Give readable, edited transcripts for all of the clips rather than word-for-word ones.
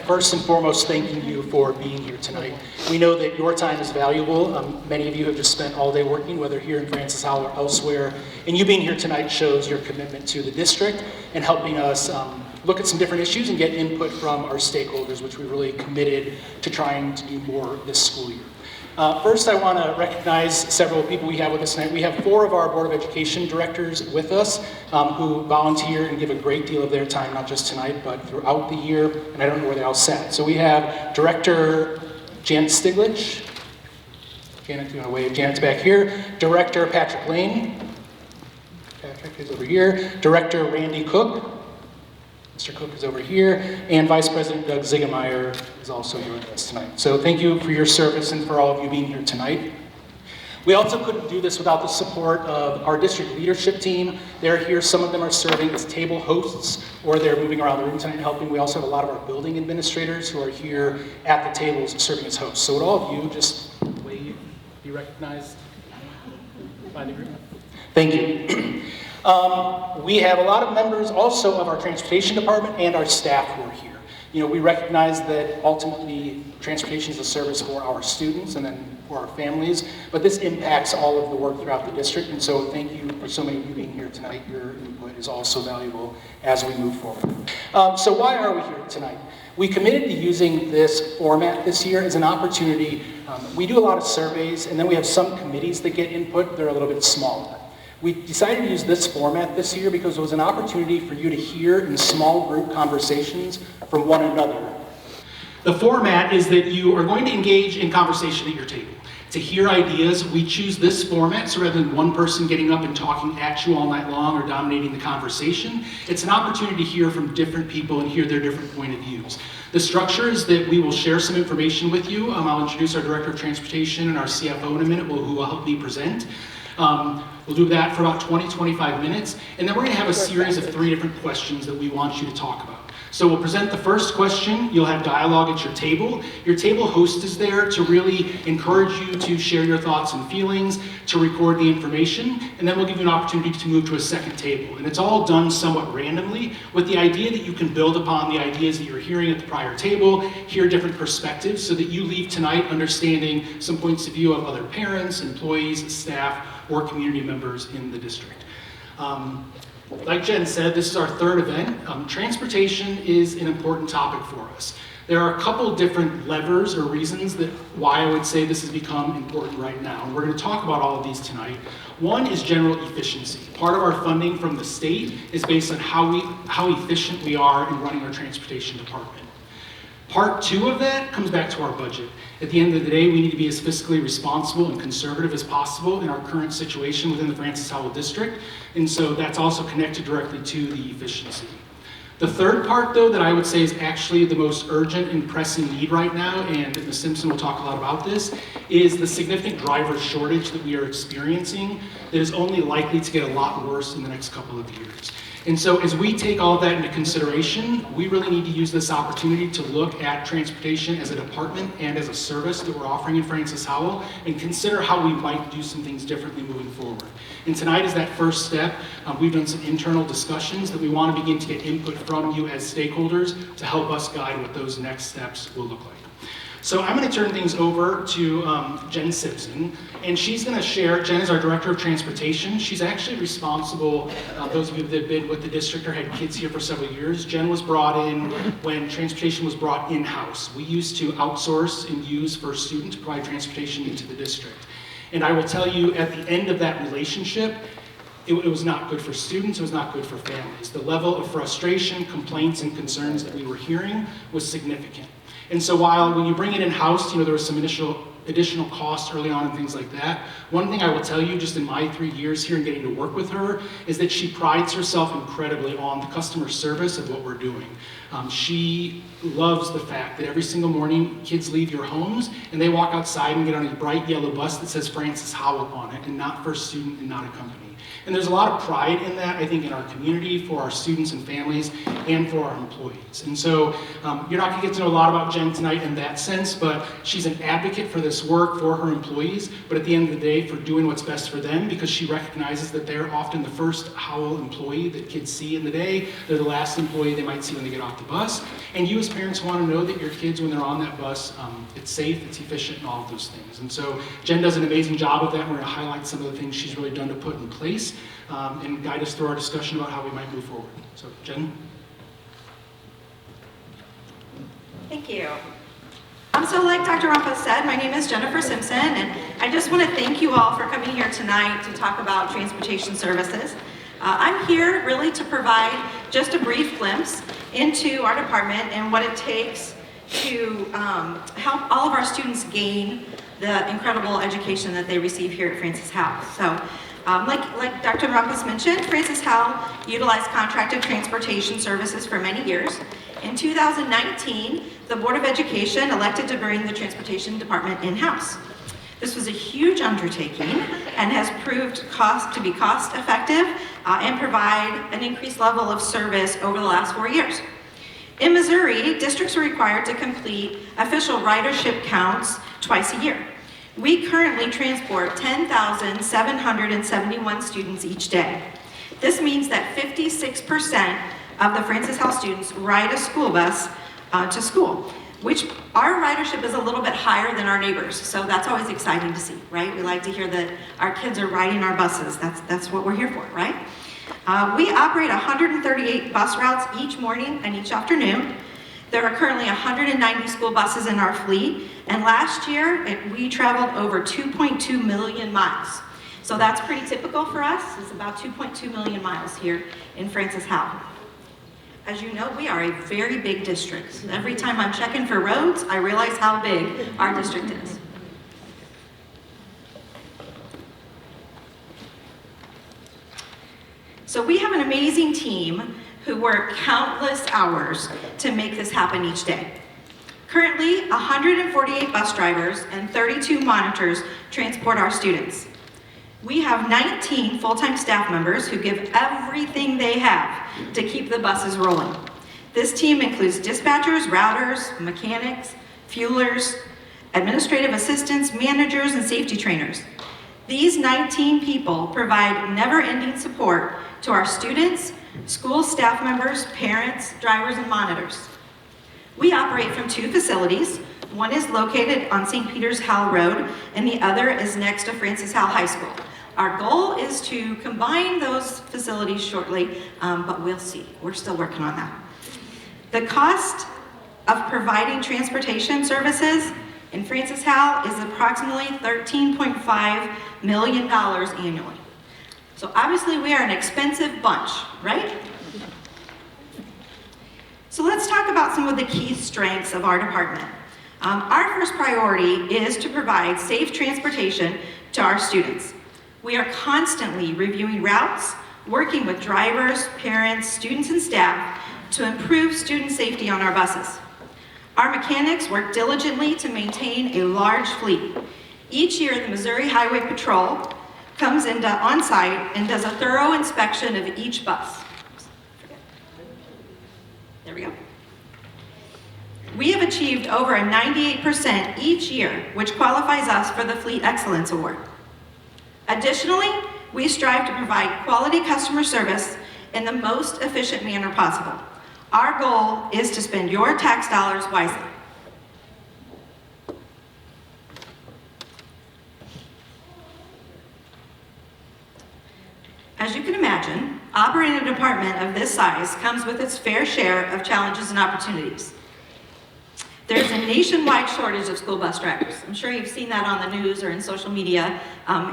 first and foremost thanking you for being here tonight. We know that your time is valuable. Many of you have just spent all day working, whether here in Francis Howell or elsewhere, and you being here tonight shows your commitment to the district and helping us look at some different issues and get input from our stakeholders, which we really committed to trying to do more this school year. First, I want to recognize several people we have with us tonight. We have 4 of our Board of Education directors with us who volunteer and give a great deal of their time, not just tonight, but throughout the year, and I don't know where they're all sat. So we have Director Janet Stiglich. Janet, do you want to wave? Janet's back here. Director Patrick Lane. Patrick is over here. Director Randy Cook. Mr. Cook is over here, and Vice President Doug Ziegemeyer is also here with us tonight. So thank you for your service and for all of you being here tonight. We also couldn't do this without the support of our district leadership team. They're here, some of them are serving as table hosts, or they're moving around the room tonight helping. We also have a lot of our building administrators who are here at the tables serving as hosts. So would all of you just wave, be recognized by the group? Thank you. We have a lot of members also of our transportation department and our staff who are here. You know, we recognize that ultimately transportation is a service for our students and then for our families, but this impacts all of the work throughout the district, and so thank you for so many of you being here tonight. Your input is also valuable as we move forward. So why are we here tonight? We committed to using this format this year as an opportunity. We do a lot of surveys, and then we have some committees that get input. They're a little bit smaller. We decided to use this format this year because it was an opportunity for you to hear in small group conversations from one another. The format is that you are going to engage in conversation at your table. To hear ideas, we choose this format, so rather than one person getting up and talking at you all night long or dominating the conversation, it's an opportunity to hear from different people and hear their different point of views. The structure is that we will share some information with you. I'll introduce our Director of Transportation and our CFO in a minute, who will help me present. We'll do that for about 20-25 minutes, and then we're going to have a series of 3 different questions that we want you to talk about. So we'll present the first question. You'll have dialogue at your table. Your table host is there to really encourage you to share your thoughts and feelings, to record the information, and then we'll give you an opportunity to move to a second table. And it's all done somewhat randomly with the idea that you can build upon the ideas that you're hearing at the prior table, hear different perspectives, so that you leave tonight understanding some points of view of other parents, employees, staff, or community members in the district. Like Jen said, this is our 3rd event. Transportation is an important topic for us. There are a couple different levers or reasons that why I would say this has become important right now. We're going to talk about all of these tonight. One is general efficiency. Part of our funding from the state is based on how efficient we are in running our transportation department. Part 2 of that comes back to our budget. At the end of the day, we need to be as fiscally responsible and conservative as possible in our current situation within the Francis Howell District, and so that's also connected directly to the efficiency. The third part, though, that I would say is actually the most urgent and pressing need right now, and Ms. Simpson will talk a lot about this, is the significant driver shortage that we are experiencing that is only likely to get a lot worse in the next couple of years. And so as we take all that into consideration, we really need to use this opportunity to look at transportation as a department and as a service that we're offering in Francis Howell and consider how we might do some things differently moving forward. And tonight is that first step. We've done some internal discussions that we want to begin to get input from you as stakeholders to help us guide what those next steps will look like. So I'm going to turn things over to Jen Simpson, and she's going to share. Jen is our Director of Transportation. She's actually responsible, those of you that have been with the district or had kids here for several years, Jen was brought in when transportation was brought in-house. We used to outsource and use for students to provide transportation into the district. And I will tell you, at the end of that relationship, it was not good for students, it was not good for families. The level of frustration, complaints, and concerns that we were hearing was significant. And so while when you bring it in-house, there was some additional costs early on and things like that. One thing I will tell you just in my 3 years here and getting to work with her is that she prides herself incredibly on the customer service of what we're doing. She loves the fact that every single morning kids leave your homes and they walk outside and get on a bright yellow bus that says Francis Howell on it and not First Student and not a company. And there's a lot of pride in that, I think, in our community, for our students and families, and for our employees. And so you're not gonna get to know a lot about Jen tonight in that sense, but she's an advocate for this work for her employees, but at the end of the day, for doing what's best for them, because she recognizes that they're often the first Howell employee that kids see in the day. They're the last employee they might see when they get off the bus. And you as parents wanna know that your kids, when they're on that bus, it's safe, it's efficient, and all of those things. And so Jen does an amazing job of that. We're gonna highlight some of the things she's really done to put in place and guide us through our discussion about how we might move forward. So, Jen? Thank you. So like Dr. Rumpus said, my name is Jennifer Simpson, and I just want to thank you all for coming here tonight to talk about transportation services. I'm here really to provide just a brief glimpse into our department and what it takes to help all of our students gain the incredible education that they receive here at Francis Howell. So, like Dr. Rumpus mentioned, Francis Howell utilized contracted transportation services for many years. In 2019, the Board of Education elected to bring the transportation department in-house. This was a huge undertaking and has proved to be cost effective and provide an increased level of service over the last 4 years. In Missouri, districts are required to complete official ridership counts twice a year. We currently transport 10,771 students each day. This means that 56% of the Francis Howell students ride a school bus to school, which our ridership is a little bit higher than our neighbors, so that's always exciting to see, right? We like to hear that our kids are riding our buses. That's what we're here for, right? We operate 138 bus routes each morning and each afternoon. There are currently 190 school buses in our fleet, and last year we traveled over 2.2 million miles. So that's pretty typical for us. It's about 2.2 million miles here in Francis Howell. As you know, we are a very big district. Every time I'm checking for roads, I realize how big our district is. So we have an amazing team who work countless hours to make this happen each day. Currently, 148 bus drivers and 32 monitors transport our students. We have 19 full-time staff members who give everything they have to keep the buses rolling. This team includes dispatchers, routers, mechanics, fuelers, administrative assistants, managers, and safety trainers. These 19 people provide never-ending support to our students, school staff members, parents, drivers, and monitors. We operate from 2 facilities. One is located on St. Peter's Howell Road, and the other is next to Francis Howell High School. Our goal is to combine those facilities shortly, but we'll see. We're still working on that. The cost of providing transportation services in Francis Howell is approximately $13.5 million annually. So obviously we are an expensive bunch, right? So let's talk about some of the key strengths of our department. Our first priority is to provide safe transportation to our students. We are constantly reviewing routes, working with drivers, parents, students, and staff to improve student safety on our buses. Our mechanics work diligently to maintain a large fleet. Each year, the Missouri Highway Patrol comes on site and does a thorough inspection of each bus. There we go. We have achieved over a 98% each year, which qualifies us for the Fleet Excellence Award. Additionally, we strive to provide quality customer service in the most efficient manner possible. Our goal is to spend your tax dollars wisely. As you can imagine, operating a department of this size comes with its fair share of challenges and opportunities. There's a nationwide shortage of school bus drivers. I'm sure you've seen that on the news or in social media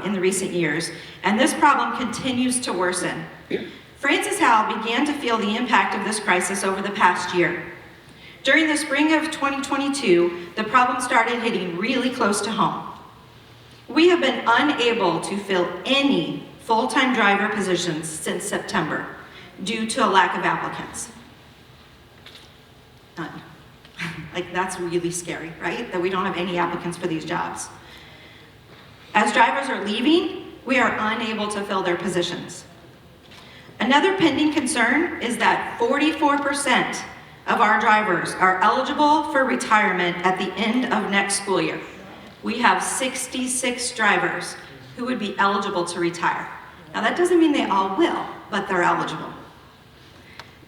in the recent years, and this problem continues to worsen. Francis Howell began to feel the impact of this crisis over the past year. During the spring of 2022, the problem started hitting really close to home. We have been unable to fill any full-time driver positions since September due to a lack of applicants. None. Like, that's really scary, right? That we don't have any applicants for these jobs. As drivers are leaving, we are unable to fill their positions. Another pending concern is that 44% of our drivers are eligible for retirement at the end of next school year. We have 66 drivers who would be eligible to retire. Now that doesn't mean they all will, but they're eligible.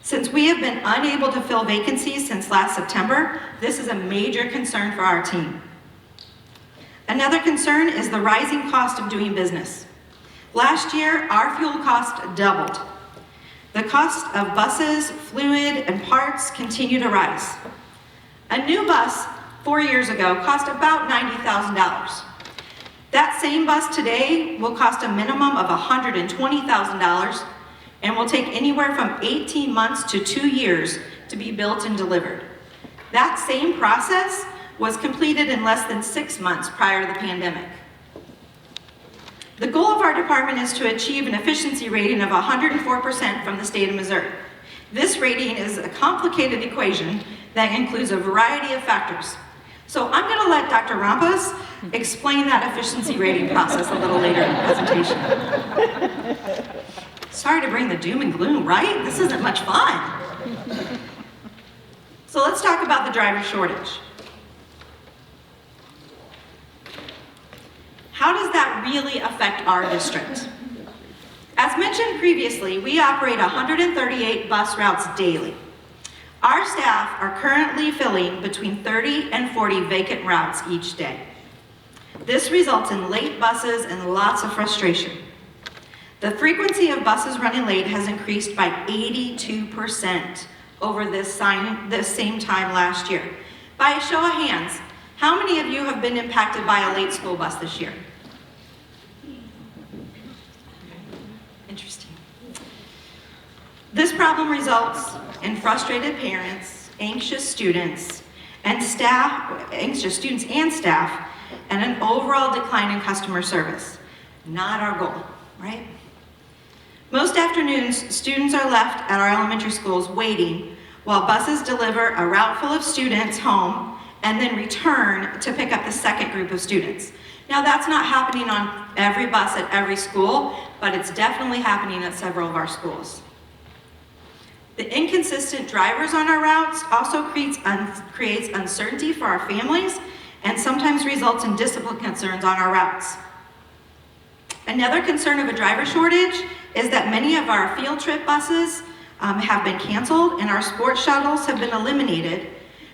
Since we have been unable to fill vacancies since last September, this is a major concern for our team. Another concern is the rising cost of doing business. Last year, our fuel cost doubled. The cost of buses, fluid, and parts continue to rise. A new bus 4 years ago cost about $90,000. That same bus today will cost a minimum of $120,000 and will take anywhere from 18 months to 2 years to be built and delivered. That same process was completed in less than 6 months prior to the pandemic. The goal of our department is to achieve an efficiency rating of 104% from the state of Missouri. This rating is a complicated equation that includes a variety of factors. So I'm going to let Dr. Rampas explain that efficiency rating process a little later in the presentation. Sorry to bring the doom and gloom, right? This isn't much fun. So let's talk about the driver shortage. How does that really affect our district? As mentioned previously, we operate 138 bus routes daily. Our staff are currently filling between 30 and 40 vacant routes each day. This results in late buses and lots of frustration. The frequency of buses running late has increased by 82% over this same time last year. By a show of hands, how many of you have been impacted by a late school bus this year? Interesting. This problem results in frustrated parents, anxious students and staff, and an overall decline in customer service. Not our goal, right? Most afternoons, students are left at our elementary schools waiting while buses deliver a route full of students home and then return to pick up the second group of students. Now that's not happening on every bus at every school, but it's definitely happening at several of our schools. The inconsistent drivers on our routes also creates uncertainty for our families and sometimes results in discipline concerns on our routes. Another concern of a driver shortage is that many of our field trip buses have been canceled and our sports shuttles have been eliminated,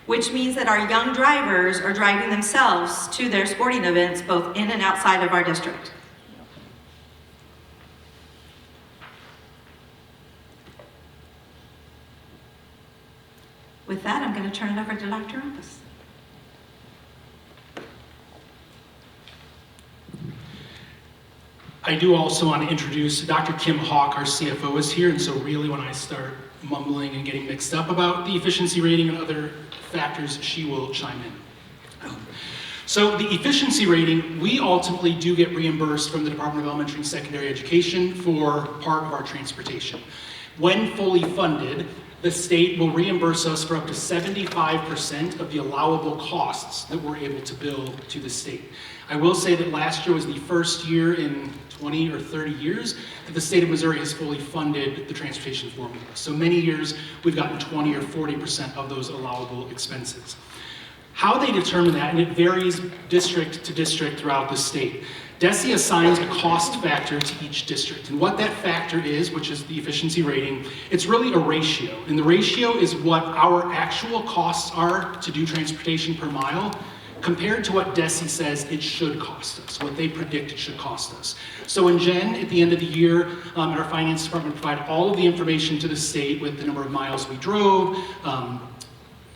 which means that our young drivers are driving themselves to their sporting events both in and outside of our district. With that, I'm going to turn it over to Dr. Rampas. I do also want to introduce Dr. Kim Hawk, our CFO, is here, and so really when I start mumbling and getting mixed up about the efficiency rating and other factors, she will chime in. So the efficiency rating, we ultimately do get reimbursed from the Department of Elementary and Secondary Education for part of our transportation. When fully funded, the state will reimburse us for up to 75% of the allowable costs that we're able to bill to the state. I will say that last year was the first year in 20 or 30 years that the state of Missouri has fully funded the transportation formula. So many years we've gotten 20 or 40% of those allowable expenses. How they determine that, and it varies district to district throughout the state. DESE assigns a cost factor to each district, and what that factor is, which is the efficiency rating, it's really a ratio, and the ratio is what our actual costs are to do transportation per mile compared to what DESE says it should cost us, what they predict it should cost us. So in Gen, at the end of the year, our finance department provide all of the information to the state with the number of miles we drove,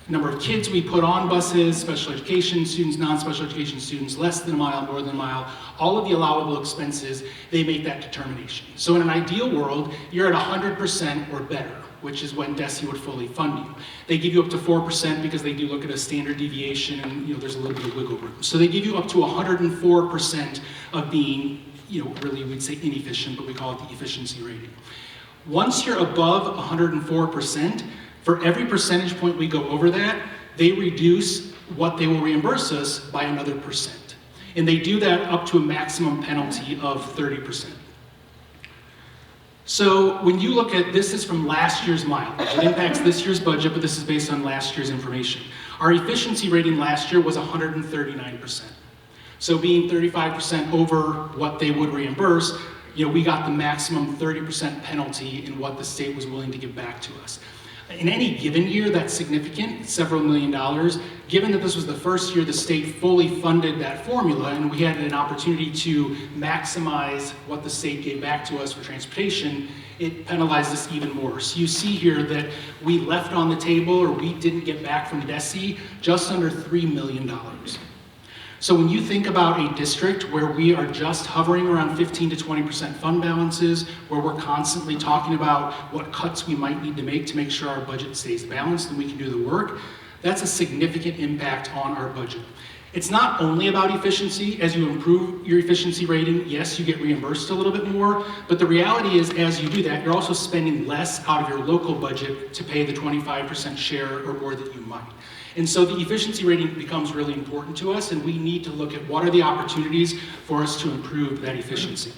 number of kids we put on buses, special education students, non-special education students, less than a mile, more than a mile, all of the allowable expenses, they make that determination. So in an ideal world, you're at 100% or better, which is when DESE would fully fund you. They give you up to 4% because they do look at a standard deviation and there's a little bit of wiggle room. So they give you up to 104% of being, really we'd say inefficient, but we call it the efficiency rating. Once you're above 104%, for every percentage point we go over that, they reduce what they will reimburse us by another percent. And they do that up to a maximum penalty of 30%. So when you look at, this is from last year's mileage. It impacts this year's budget, but this is based on last year's information. Our efficiency rating last year was 139%. So being 35% over what they would reimburse, we got the maximum 30% penalty in what the state was willing to give back to us. In any given year, that's significant, several $1 million. Given that this was the first year the state fully funded that formula and we had an opportunity to maximize what the state gave back to us for transportation, it penalized us even more. So you see here that we left on the table, or we didn't get back from DESE, just under $3 million. So when you think about a district where we are just hovering around 15 to 20% fund balances, where we're constantly talking about what cuts we might need to make sure our budget stays balanced and we can do the work, that's a significant impact on our budget. It's not only about efficiency. As you improve your efficiency rating, yes, you get reimbursed a little bit more, but the reality is, as you do that, you're also spending less out of your local budget to pay the 25% share or more that you might. And so the efficiency rating becomes really important to us, and we need to look at what are the opportunities for us to improve that efficiency.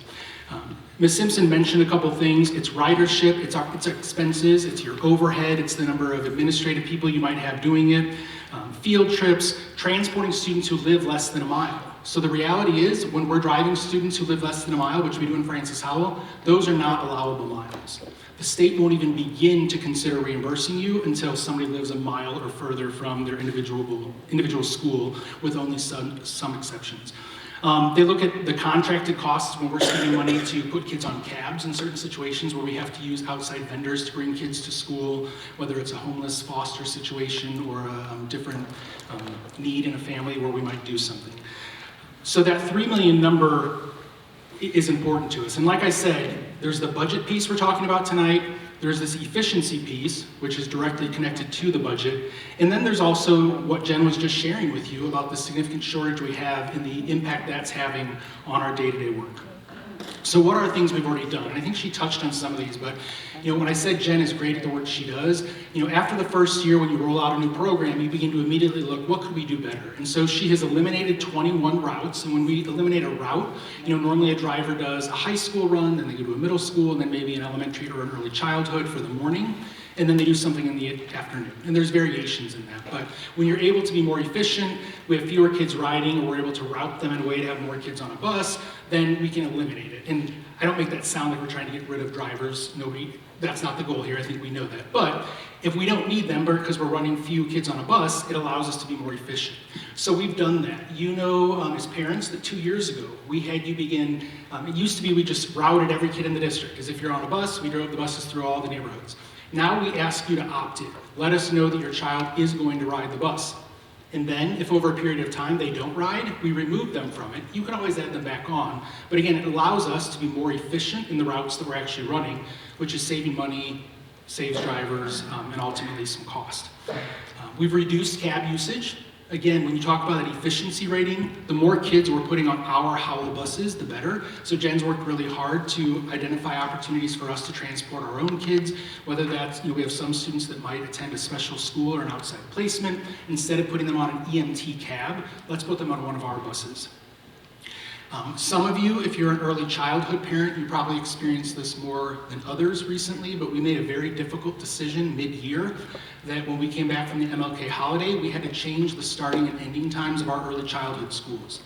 Ms. Simpson mentioned a couple things. It's ridership, it's expenses, it's your overhead, it's the number of administrative people you might have doing it, field trips, transporting students who live less than a mile. So the reality is, when we're driving students who live less than a mile, which we do in Francis Howell, those are not allowable miles. The state won't even begin to consider reimbursing you until somebody lives a mile or further from their individual school, with only some exceptions. They look at the contracted costs when we're spending money to put kids on cabs in certain situations where we have to use outside vendors to bring kids to school, whether it's a homeless foster situation or a different need in a family where we might do something. So that $3 million number is important to us. And like I said, there's the budget piece we're talking about tonight, there's this efficiency piece, which is directly connected to the budget, and then there's also what Jen was just sharing with you about the significant shortage we have and the impact that's having on our day-to-day work. So what are things we've already done? I think she touched on some of these, but when I said Jen is great at the work she does, after the first year when you roll out a new program, you begin to immediately look, what could we do better? And so she has eliminated 21 routes, and when we eliminate a route, normally a driver does a high school run, then they go to a middle school, and then maybe an elementary or an early childhood for the morning, and then they do something in the afternoon. And there's variations in that, but when you're able to be more efficient, we have fewer kids riding, or we're able to route them in a way to have more kids on a bus, then we can eliminate it. And I don't make that sound like we're trying to get rid of drivers. That's not the goal here, I think we know that. But if we don't need them because we're running few kids on a bus, it allows us to be more efficient. So we've done that. As parents, that 2 years ago, we had you begin, it used to be we just routed every kid in the district, because if you're on a bus, we drove the buses through all the neighborhoods. Now we ask you to opt in. Let us know that your child is going to ride the bus. And then, if over a period of time they don't ride, we remove them from it. You can always add them back on. But again, it allows us to be more efficient in the routes that we're actually running, which is saving money, saves drivers, and ultimately some cost. We've reduced cab usage. Again, when you talk about that efficiency rating, the more kids we're putting on our Howell buses, the better. So Jen's worked really hard to identify opportunities for us to transport our own kids, whether that's, we have some students that might attend a special school or an outside placement. Instead of putting them on an EMT cab, let's put them on one of our buses. Some of you, if you're an early childhood parent, you probably experienced this more than others recently, but we made a very difficult decision mid-year that when we came back from the MLK holiday, we had to change the starting and ending times of our early childhood schools.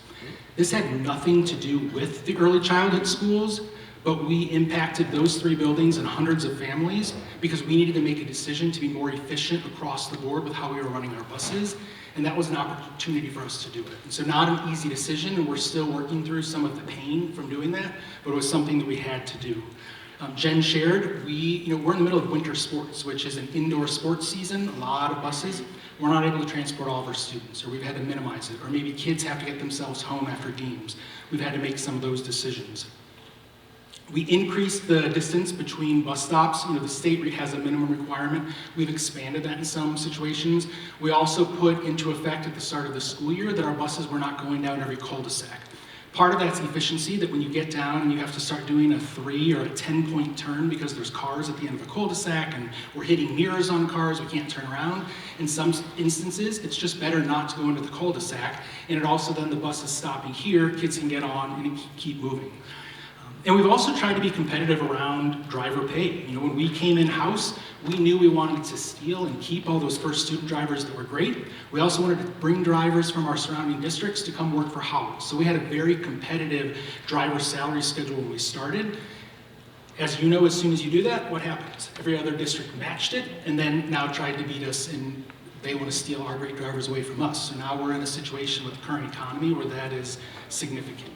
This had nothing to do with the early childhood schools, but we impacted those 3 buildings and hundreds of families because we needed to make a decision to be more efficient across the board with how we were running our buses. And that was an opportunity for us to do it. And so not an easy decision, and we're still working through some of the pain from doing that, but it was something that we had to do. Jen shared, we're in the middle of winter sports, which is an indoor sports season, a lot of buses. We're not able to transport all of our students, or we've had to minimize it, or maybe kids have to get themselves home after games. We've had to make some of those decisions. We increased the distance between bus stops. The state has a minimum requirement. We've expanded that in some situations. We also put into effect at the start of the school year that our buses were not going down every cul-de-sac. Part of that's efficiency, that when you get down and you have to start doing a 3 or a 10-point turn because there's cars at the end of a cul-de-sac and we're hitting mirrors on cars, we can't turn around. In some instances, it's just better not to go into the cul-de-sac, and it also then the bus is stopping here, kids can get on and keep moving. And we've also tried to be competitive around driver pay. You know, when we came in-house, we knew we wanted to steal and keep all those first student drivers that were great. We also wanted to bring drivers from our surrounding districts to come work for Howell. So we had a very competitive driver salary schedule when we started. As you know, as soon as you do that, what happens? Every other district matched it and then now tried to beat us, and they want to steal our great drivers away from us. So now we're in a situation with the current economy where that is significant.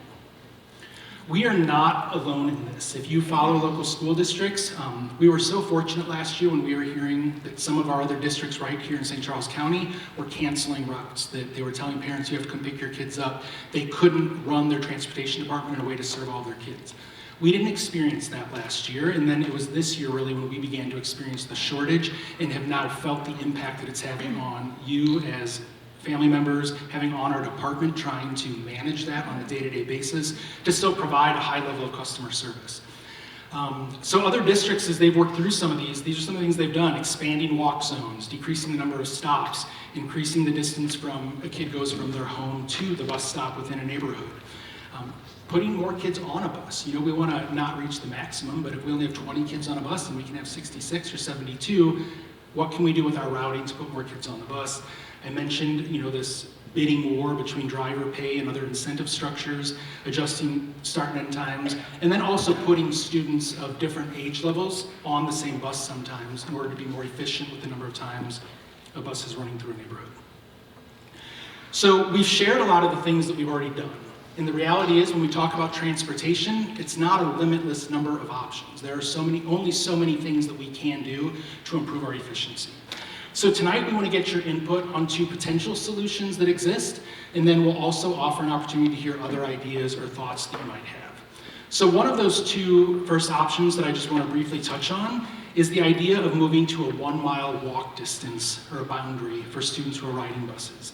We are not alone in this. If you follow local school districts, we were so fortunate last year when we were hearing that some of our other districts right here in St. Charles County were canceling routes, that they were telling parents, you have to come pick your kids up. They couldn't run their transportation department in a way to serve all their kids. We didn't experience that last year, and then it was this year really when we began to experience the shortage and have now felt the impact that it's having on you as family members, having on our department, trying to manage that on a day-to-day basis to still provide a high level of customer service. So other districts, as they've worked through some of these are some of the things they've done: expanding walk zones, decreasing the number of stops, increasing the distance from a kid goes from their home to the bus stop within a neighborhood. Putting more kids on a bus. You know, we want to not reach the maximum, but if we only have 20 kids on a bus and we can have 66 or 72, what can we do with our routing to put more kids on the bus? I mentioned, you know, this bidding war between driver pay and other incentive structures, adjusting start and end times, and then also putting students of different age levels on the same bus sometimes in order to be more efficient with the number of times a bus is running through a neighborhood. So we've shared a lot of the things that we've already done. And the reality is, when we talk about transportation, it's not a limitless number of options. There are only so many things that we can do to improve our efficiency. So tonight we want to get your input on 2 potential solutions that exist, and then we'll also offer an opportunity to hear other ideas or thoughts that you might have. So one of those 2 first options that I just want to briefly touch on is the idea of moving to a 1-mile walk distance or a boundary for students who are riding buses.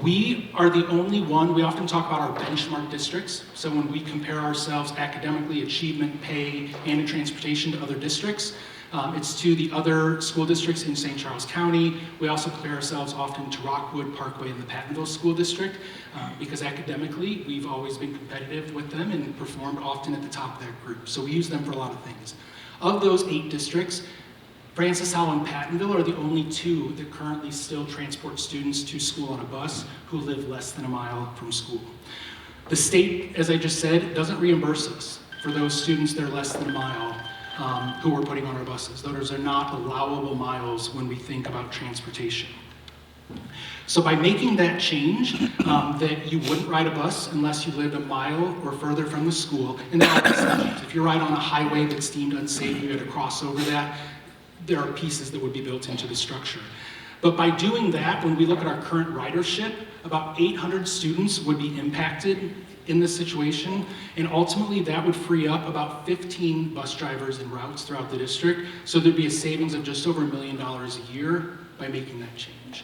We are the only one, we often talk about our benchmark districts, so when we compare ourselves academically, achievement, pay, and in transportation to other districts, it's to the other school districts in St. Charles County. We also compare ourselves often to Rockwood, Parkway, and the Pattonville School District because academically we've always been competitive with them and performed often at the top of that group. So we use them for a lot of things. Of those 8 districts, Francis, Howell, and Pattonville are the only 2 that currently still transport students to school on a bus who live less than a mile from school. The state, as I just said, doesn't reimburse us for those students that are less than a mile who we're putting on our buses. Those are not allowable miles when we think about transportation. So by making that change, that you wouldn't ride a bus unless you lived a mile or further from the school, and there are exceptions. If you're right on a highway that's deemed unsafe, you had to cross over that, there are pieces that would be built into the structure. But by doing that, when we look at our current ridership, about 800 students would be impacted in this situation, and ultimately that would free up about 15 bus drivers and routes throughout the district, so there'd be a savings of just over $1 million a year by making that change.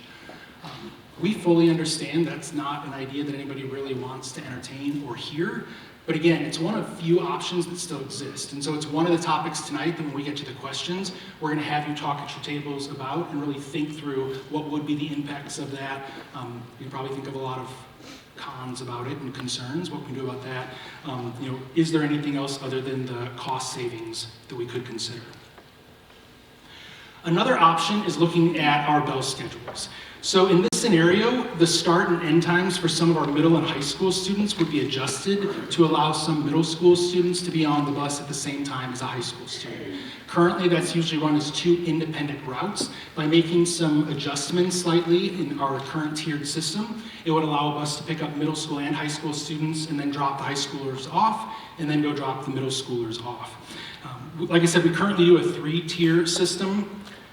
We fully understand that's not an idea that anybody really wants to entertain or hear, but again, it's one of few options that still exist. And so it's one of the topics tonight that when we get to the questions, we're going to have you talk at your tables about and really think through what would be the impacts of that. You can probably think of a lot of cons about it and concerns, what we can do about that. Is there anything else other than the cost savings that we could consider? Another option is looking at our bell schedules. So in this scenario, the start and end times for some of our middle and high school students would be adjusted to allow some middle school students to be on the bus at the same time as a high school student. Currently, that's usually run as 2 independent routes. By making some adjustments slightly in our current tiered system, it would allow a bus to pick up middle school and high school students and then drop the high schoolers off and then go drop the middle schoolers off. Like I said, we currently do a 3-tier system.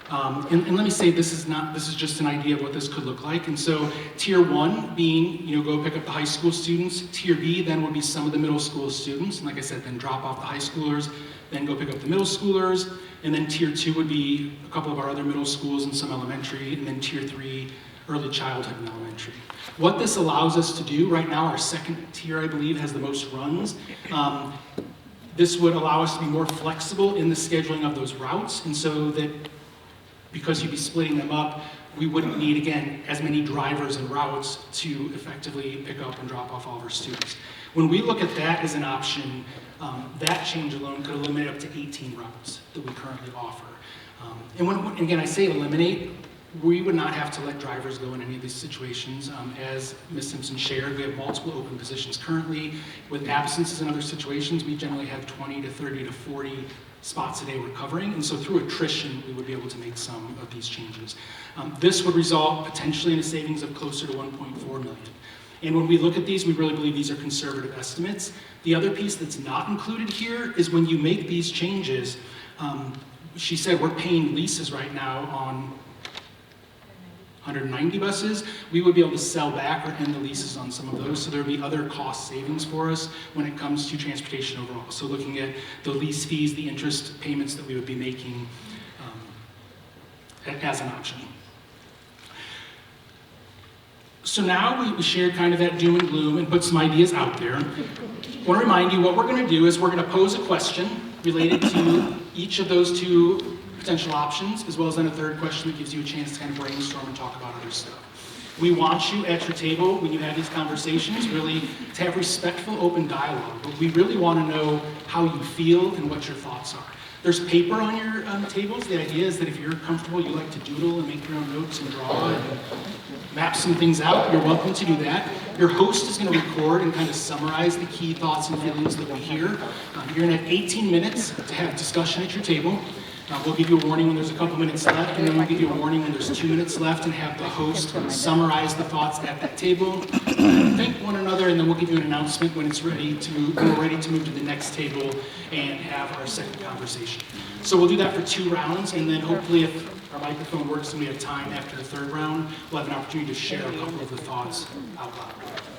And let me say, this is just an idea of what this could look like. And so tier 1 being, go pick up the high school students. Tier B then would be some of the middle school students. And like I said, then drop off the high schoolers, then go pick up the middle schoolers. And then tier 2 would be a couple of our other middle schools and some elementary. And then tier 3 early childhood and elementary. What this allows us to do right now, our second tier, I believe, has the most runs. This would allow us to be more flexible in the scheduling of those routes, and so that because you'd be splitting them up, we wouldn't need, again, as many drivers and routes to effectively pick up and drop off all of our students. When we look at that as an option, that change alone could eliminate up to 18 routes that we currently offer. And when, again, I say eliminate, we would not have to let drivers go in any of these situations. As Ms. Simpson shared, we have multiple open positions currently. With absences in other situations, we generally have 20 to 30 to 40 spots a day we're covering, and so through attrition, we would be able to make some of these changes. This would result potentially in a savings of closer to 1.4 million. And when we look at these, we really believe these are conservative estimates. The other piece that's not included here is when you make these changes, she said we're paying leases right now on 190 buses. We would be able to sell back or end the leases on some of those, so there would be other cost savings for us when it comes to transportation overall. So looking at the lease fees, the interest payments that we would be making as an option. So now we shared kind of that doom and gloom and put some ideas out there. I want to remind you what we're going to do is we're going to pose a question related to each of those two potential options, as well as then a third question that gives you a chance to kind of brainstorm and talk about other stuff. We want you at your table when you have these conversations really to have respectful, open dialogue, but we really want to know how you feel and what your thoughts are. There's paper on your tables. The idea is that if you're comfortable, you like to doodle and make your own notes and draw and map some things out, you're welcome to do that. Your host is going to record and kind of summarize the key thoughts and feelings that we hear. You're going to have 18 minutes to have discussion at your table. We'll give you a warning when there's a couple minutes left, and then we'll give you a warning when there's 2 minutes left, and have the host summarize the thoughts at that table, thank one another, and then we'll give you an announcement when we're ready to move to the next table and have our second conversation. So we'll do that for 2 rounds, and then hopefully if our microphone works and we have time after the third round, we'll have an opportunity to share a couple of the thoughts out loud.